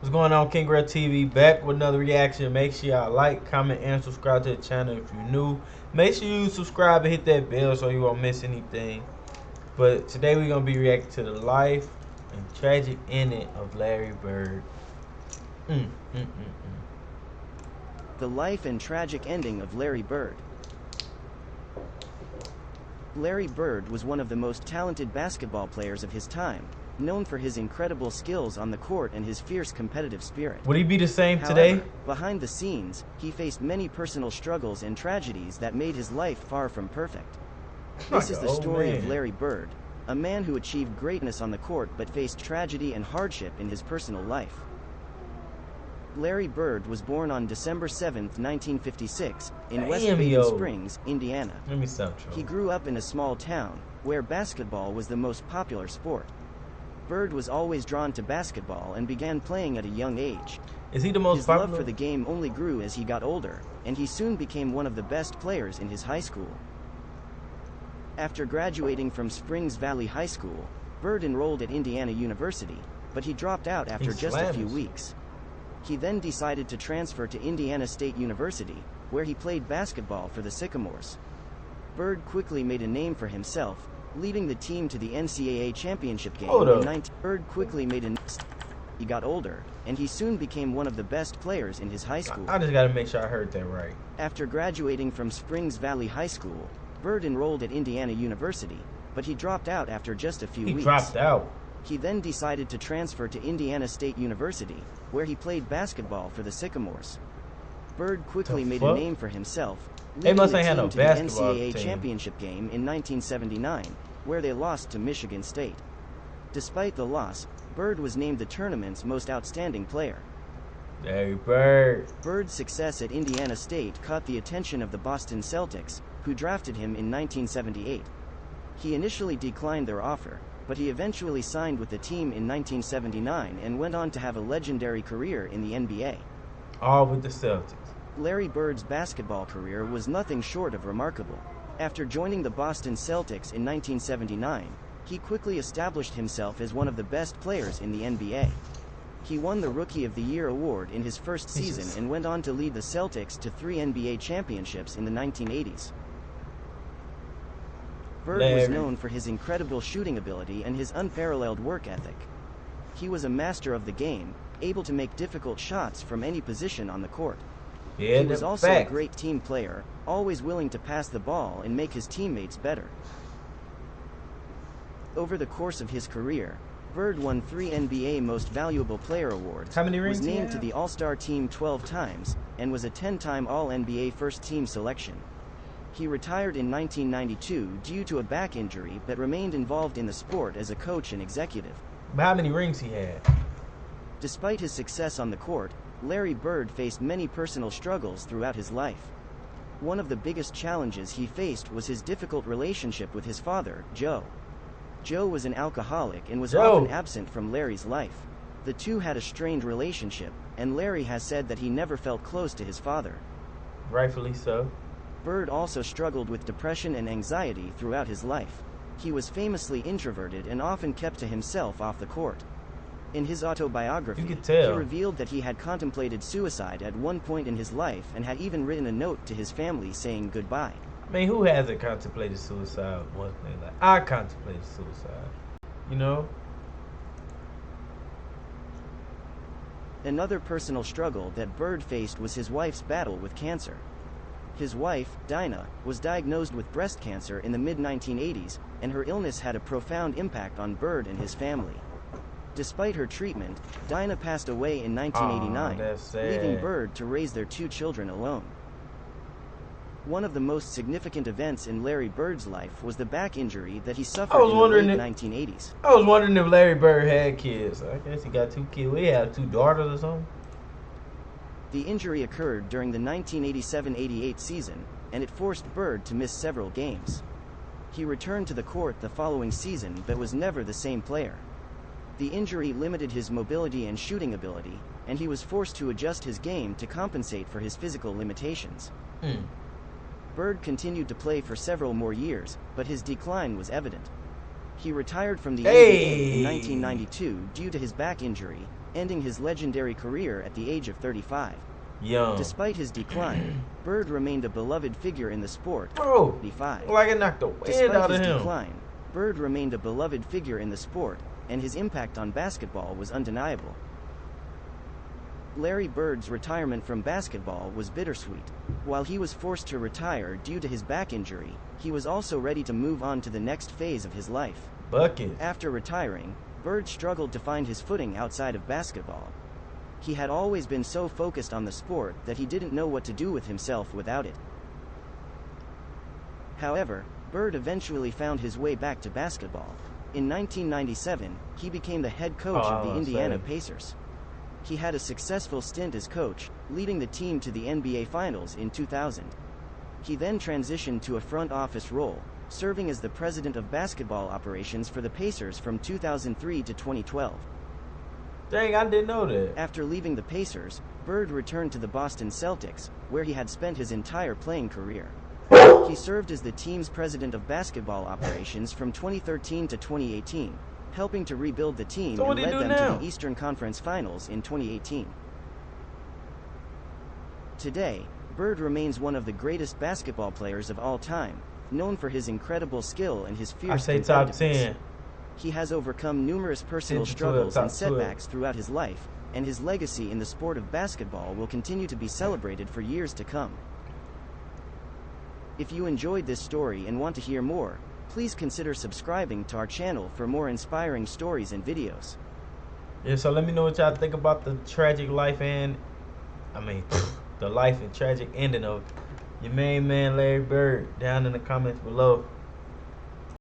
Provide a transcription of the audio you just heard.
What's going on, King Red TV? Back with another reaction. Make sure y'all like, comment, and subscribe to the channel if you're new. Make sure you subscribe and hit that bell so you won't miss anything. But today we're gonna be reacting to the life and tragic ending of Larry Bird. The life and tragic ending of Larry Bird. Larry Bird was one of the most talented basketball players of his time, known for his incredible skills on the court and his fierce competitive spirit. Would he be the same However, today? behind the scenes, he faced many personal struggles and tragedies that made his life far from perfect. This is the story of Larry Bird, a man who achieved greatness on the court but faced tragedy and hardship in his personal life. Larry Bird was born on December 7, 1956, in West Baden Springs, Indiana. Let me stop. He grew up in a small town, where basketball was the most popular sport. Bird was always drawn to basketball and began playing at a young age. Is he the most popular? His love for the game only grew as he got older, and he soon became one of the best players in his high school. After graduating from Springs Valley High School, Bird enrolled at Indiana University, but he dropped out after just a few weeks. He then decided to transfer to Indiana State University, where he played basketball for the Sycamores. Bird quickly made a name for himself, leading the team to the NCAA championship game in 19. Bird quickly made a. He got older, and he soon became one of the best players in his high school. I just gotta make sure I heard that right. After graduating from Springs Valley High School, Bird enrolled at Indiana University, but he dropped out after just a few weeks. He dropped out. He then decided to transfer to Indiana State University, where he played basketball for the Sycamores. Bird quickly made a name for himself, leading the team to the NCAA championship game in 1979, where they lost to Michigan State. Despite the loss, Bird was named the tournament's most outstanding player. Larry Bird. Bird's success at Indiana State caught the attention of the Boston Celtics, who drafted him in 1978. He initially declined their offer, but he eventually signed with the team in 1979 and went on to have a legendary career in the NBA. All with the Celtics. Larry Bird's basketball career was nothing short of remarkable. After joining the Boston Celtics in 1979, he quickly established himself as one of the best players in the NBA. He won the Rookie of the Year award in his first season and went on to lead the Celtics to 3 NBA championships in the 1980s. Bird was known for his incredible shooting ability and his unparalleled work ethic. He was a master of the game, able to make difficult shots from any position on the court. He was also a great team player, always willing to pass the ball and make his teammates better. Over the course of his career, Bird won 3 NBA Most Valuable Player awards, was named to the All-Star team 12 times, and was a 10-time All-NBA first-team selection. He retired in 1992 due to a back injury but remained involved in the sport as a coach and executive. But how many rings he had? Despite his success on the court, Larry Bird faced many personal struggles throughout his life. One of the biggest challenges he faced was his difficult relationship with his father, Joe. Joe was an alcoholic and was often absent from Larry's life. The two had a strained relationship, and Larry has said that he never felt close to his father. Rightfully so. Bird also struggled with depression and anxiety throughout his life. He was famously introverted and often kept to himself off the court. In his autobiography, he revealed that he had contemplated suicide at one point in his life and had even written a note to his family saying goodbye. I mean, who hasn't contemplated suicide once in their life? I contemplated suicide, you know? Another personal struggle that Bird faced was his wife's battle with cancer. His wife, Dinah, was diagnosed with breast cancer in the mid-1980s, and her illness had a profound impact on Bird and his family. Despite her treatment, Dinah passed away in 1989, leaving Bird to raise their 2 children alone. One of the most significant events in Larry Bird's life was the back injury that he suffered in the late 1980s. I was wondering if Larry Bird had kids. I guess he got 2 kids. We have 2 daughters or something. The injury occurred during the 1987-88 season, and it forced Bird to miss several games. He returned to the court the following season but was never the same player. The injury limited his mobility and shooting ability, and he was forced to adjust his game to compensate for his physical limitations. Bird continued to play for several more years, but his decline was evident. He retired from the NBA in 1992 due to his back injury, ending his legendary career at the age of 35. Young. Despite his decline, Bird remained a beloved figure in the sport. Bro, 35. like it knocked the wind out of him. Decline, Bird remained a beloved figure in the sport, and his impact on basketball was undeniable. Larry Bird's retirement from basketball was bittersweet. While he was forced to retire due to his back injury, he was also ready to move on to the next phase of his life. Bucket. After retiring, Bird struggled to find his footing outside of basketball. He had always been so focused on the sport that he didn't know what to do with himself without it. However, Bird eventually found his way back to basketball. In 1997, he became the head coach of the Indiana Pacers. He had a successful stint as coach, leading the team to the NBA Finals in 2000. He then transitioned to a front office role, serving as the president of basketball operations for the Pacers from 2003 to 2012. Dang, I didn't know that. After leaving the Pacers, Bird returned to the Boston Celtics, where he had spent his entire playing career. He served as the team's president of basketball operations from 2013 to 2018, helping to rebuild the team and led them to the Eastern Conference Finals in 2018. Today, Bird remains one of the greatest basketball players of all time, known for his incredible skill and his fierce competitiveness. Top 10. He has overcome numerous personal struggles and setbacks throughout his life, and his legacy in the sport of basketball will continue to be celebrated for years to come. If you enjoyed this story and want to hear more, please consider subscribing to our channel for more inspiring stories and videos. Yeah, so let me know what y'all think about the tragic life and, the life and tragic ending of your main man Larry Bird down in the comments below.